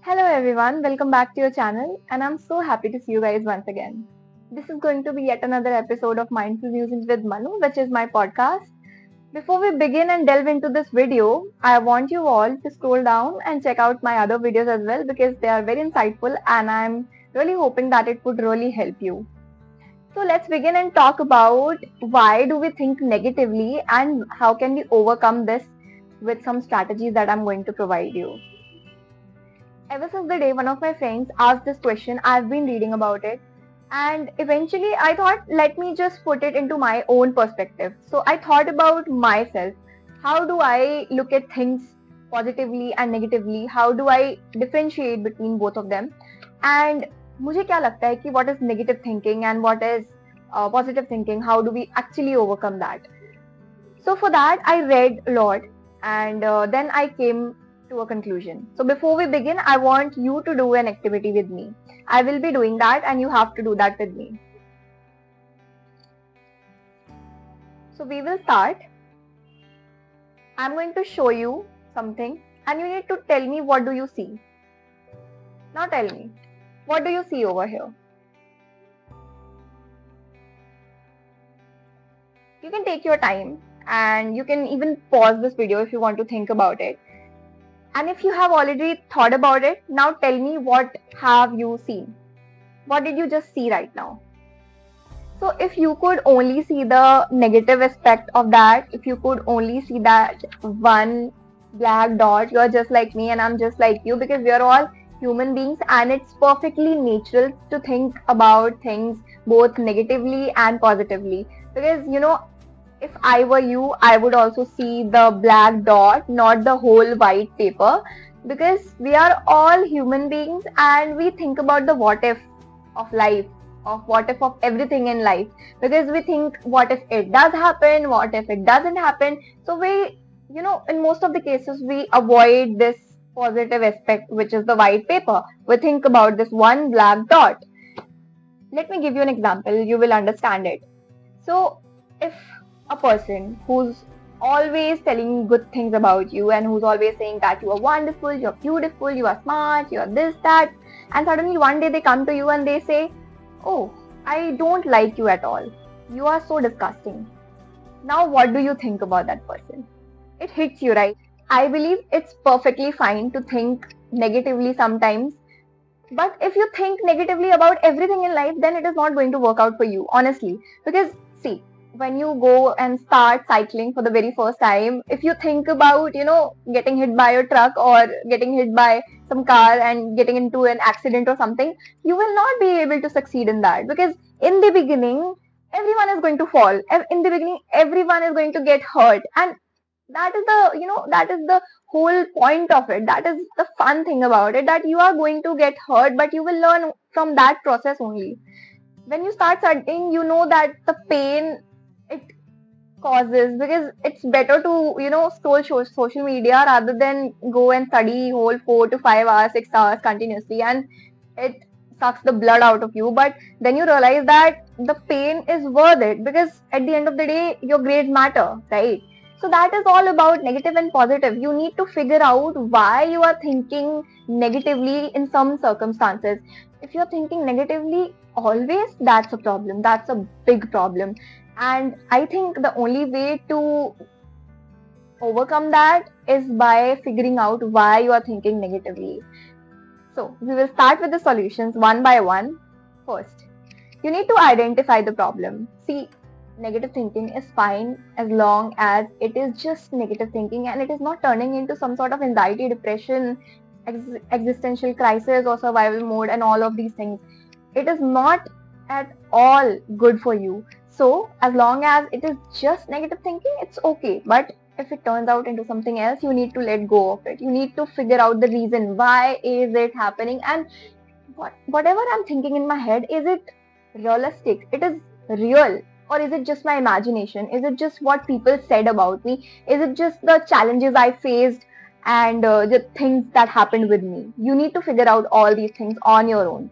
Hello everyone, welcome back to your channel, and I'm so happy to see you guys once again. This is going to be yet another episode of Mindful Musings with Manu, which is my podcast. Before we begin and delve into this video, I want you all to scroll down and check out my other videos as well because they are very insightful and I'm really hoping that it would really help you. So let's begin and talk about why do we think negatively and how can we overcome this with some strategies that I'm going to provide you. Ever since the day one of my friends asked this question, I've been reading about it. And eventually I thought, let me just put it into my own perspective. So I thought about myself. How do I look at things positively and negatively? How do I differentiate between both of them? And मुझे क्या लगता है कि what is negative thinking and what is positive thinking? How do we actually overcome that? So for that, I read a lot and then I came to a conclusion. So before we begin, I want you to do an activity with me. I will be doing that and you have to do that with me. So we will start. I'm going to show you something and you need to tell me what do you see. Now tell me, what do you see over here? You can take your time and you can even pause this video if you want to think about it. And if you have already thought about it, now tell me what have you seen? What did you just see right now? So if you could only see the negative aspect of that, if you could only see that one black dot, you're just like me and I'm just like you because we are all human beings and it's perfectly natural to think about things both negatively and positively. Because if I were you, I would also see the black dot, not the whole white paper, because we are all human beings and we think about the what if of life, of what if of everything in life, because we think what if it does happen, what if it doesn't happen. So we, in most of the cases, we avoid this positive aspect, which is the white paper. We think about this one black dot. Let me give you an example, you will understand it. So if a person who's always telling good things about you and who's always saying that you are wonderful, you're beautiful, you are smart, you're this, that, and suddenly one day they come to you and they say, oh, I don't like you at all. You are so disgusting. Now what do you think about that person? It hits you, right? I believe it's perfectly fine to think negatively sometimes. But if you think negatively about everything in life, then it is not going to work out for you, honestly. Because, see, when you go and start cycling for the very first time, if you think about, getting hit by a truck or getting hit by some car and getting into an accident or something, you will not be able to succeed in that. Because in the beginning, everyone is going to fall. In the beginning, everyone is going to get hurt. And that is the whole point of it. That is the fun thing about it, that you are going to get hurt, but you will learn from that process only. When you start studying, you know that the pain it causes, because it's better to scroll social media rather than go and study whole 4 to 5 hours, 6 hours continuously, and it sucks the blood out of you. But then you realize that the pain is worth it, because at the end of the day your grades matter, right? So that is all about negative and positive. You need to figure out why you are thinking negatively in some circumstances. If you're thinking negatively always, that's a problem. That's a big problem. And I think the only way to overcome that is by figuring out why you are thinking negatively. So we will start with the solutions one by one. First, you need to identify the problem. See, negative thinking is fine as long as it is just negative thinking and it is not turning into some sort of anxiety, depression, existential crisis or survival mode and all of these things. It is not at all good for you. So as long as it is just negative thinking, it's okay. But if it turns out into something else, you need to let go of it. You need to figure out the reason. Why is it happening? And whatever I'm thinking in my head, is it realistic? It is real? Or is it just my imagination? Is it just what people said about me? Is it just the challenges I faced and the things that happened with me? You need to figure out all these things on your own.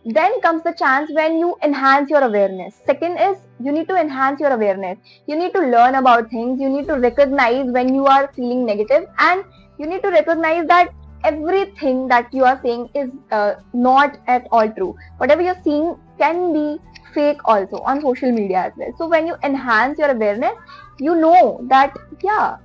Then comes the chance when you enhance your awareness. Second is, you need to enhance your awareness. You need to learn about things. You need to recognize when you are feeling negative, and you need to recognize that everything that you are saying is not at all true. Whatever you're seeing can be fake also on social media as well. So when you enhance your awareness, you know that yeah,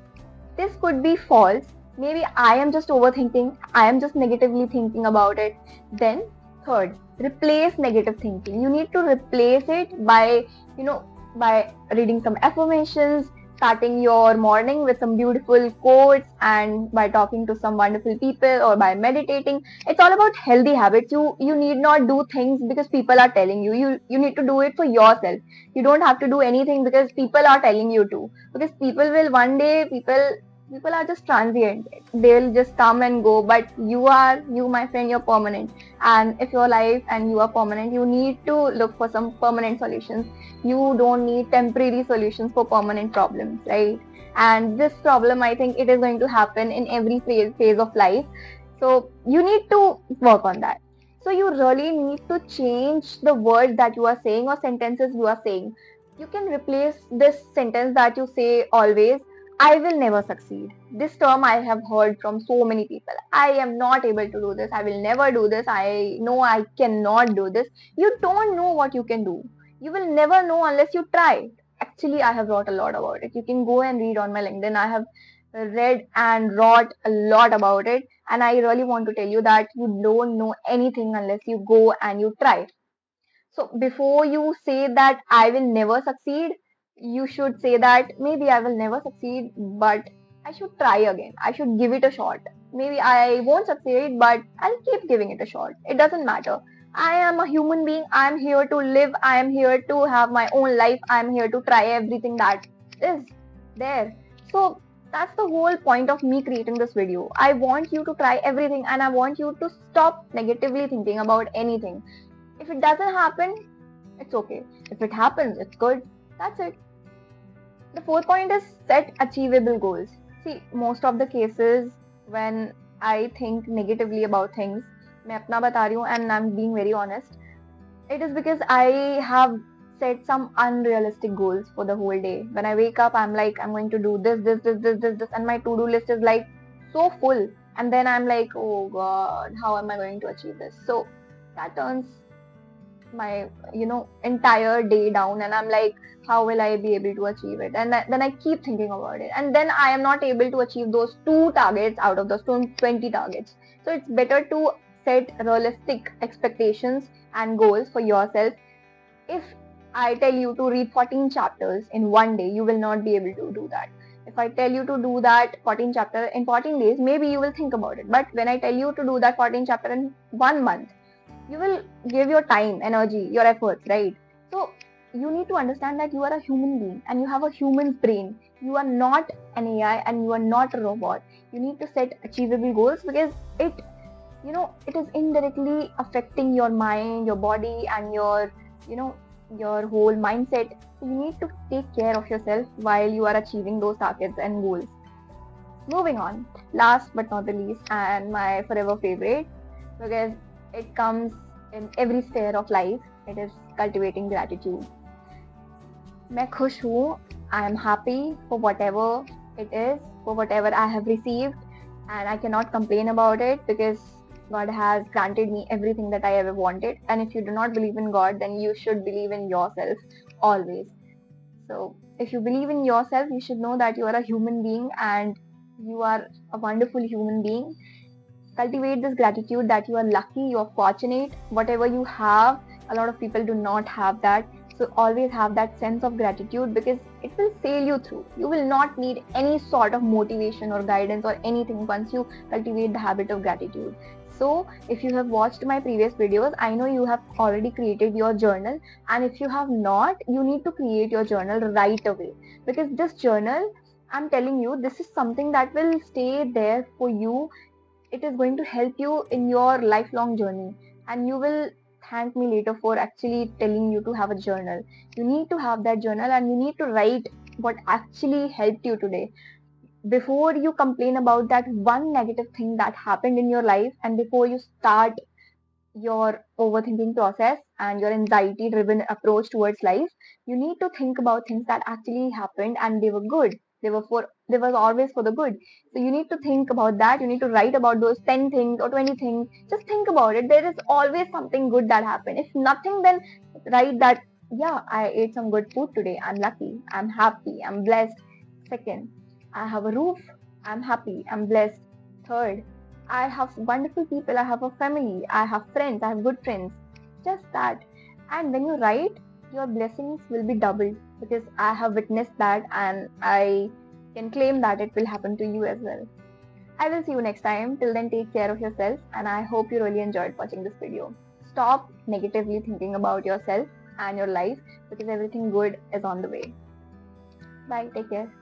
this could be false. Maybe I am just overthinking, I am just negatively thinking about it. Then third, replace negative thinking. You need to replace it by, you know, by reading some affirmations, starting your morning with some beautiful quotes, and by talking to some wonderful people, or by meditating. It's all about healthy habits. You need not do things because people are telling you. You need to do it for yourself. You don't have to do anything because people are telling you to, because people will one day, people are just transient. They'll just come and go, but you, my friend, you're permanent. And if your life and you are permanent, you need to look for some permanent solutions. You don't need temporary solutions for permanent problems, right? And this problem, I think it is going to happen in every phase of life. So you need to work on that. So you really need to change the words that you are saying or sentences you are saying. You can replace this sentence that you say always: I will never succeed. This term I have heard from so many people. I am not able to do this. I will never do this. I know I cannot do this. You don't know what you can do. You will never know unless you try. Actually, I have wrote a lot about it. You can go and read on my LinkedIn. I have read and wrote a lot about it. And I really want to tell you that you don't know anything unless you go and you try. So before you say that I will never succeed, you should say that maybe I will never succeed, but I should try again. I should give it a shot. Maybe I won't succeed, but I'll keep giving it a shot. It doesn't matter. I am a human being. I am here to live. I am here to have my own life. I am here to try everything that is there. So that's the whole point of me creating this video. I want you to try everything, and I want you to stop negatively thinking about anything. If it doesn't happen, it's okay. If it happens, it's good. That's it. The fourth point is set achievable goals. See, most of the cases when I think negatively about things, मैं अपना बता रही हूँ and I'm being very honest, it is because I have set some unrealistic goals for the whole day. When I wake up, I'm like, I'm going to do this, and my to-do list is like so full. And then I'm like, oh God, how am I going to achieve this? So that turns my entire day down, and I'm like, how will I be able to achieve it? And then I keep thinking about it, and then I am not able to achieve those two targets out of those 20 targets. So it's better to set realistic expectations and goals for yourself. If I tell you to read 14 chapters in one day, you will not be able to do that. If I tell you to do that 14 chapter in 14 days, maybe you will think about it. But when I tell you to do that 14 chapter in 1 month, you will give your time, energy, your efforts, right? So you need to understand that you are a human being and you have a human's brain. You are not an AI and you are not a robot. You need to set achievable goals because it is indirectly affecting your mind, your body, and you know your whole mindset. So you need to take care of yourself while you are achieving those targets and goals. Moving on, last but not the least, and my forever favorite, because it comes in every sphere of life, it is cultivating gratitude. मैं खुश हूँ. I am happy for whatever it is, for whatever I have received, and I cannot complain about it because God has granted me everything that I ever wanted. And if you do not believe in God, then you should believe in yourself always. So if you believe in yourself, you should know that you are a human being and you are a wonderful human being. Cultivate this gratitude that you are lucky, you are fortunate, whatever you have. A lot of people do not have that. So always have that sense of gratitude because it will sail you through. You will not need any sort of motivation or guidance or anything once you cultivate the habit of gratitude. So if you have watched my previous videos, I know you have already created your journal, and if you have not, you need to create your journal right away, because this journal, I'm telling you, this is something that will stay there for you. It is going to help you in your lifelong journey, and you will thank me later for actually telling you to have a journal. You need to have that journal and you need to write what actually helped you today. Before you complain about that one negative thing that happened in your life, and before you start your overthinking process and your anxiety driven approach towards life, you need to think about things that actually happened and they were good. They was always for the good. So you need to think about that. You need to write about those 10 things or 20 things. Just think about it. There is always something good that happened. If nothing, then write that, yeah, I ate some good food today. I'm lucky. I'm happy. I'm blessed. Second, I have a roof. I'm happy. I'm blessed. Third, I have wonderful people. I have a family. I have friends. I have good friends. Just that. And when you write, your blessings will be doubled because I have witnessed that and I can claim that it will happen to you as well. I will see you next time. Till then, take care of yourself and I hope you really enjoyed watching this video. Stop negatively thinking about yourself and your life because everything good is on the way. Bye. Take care.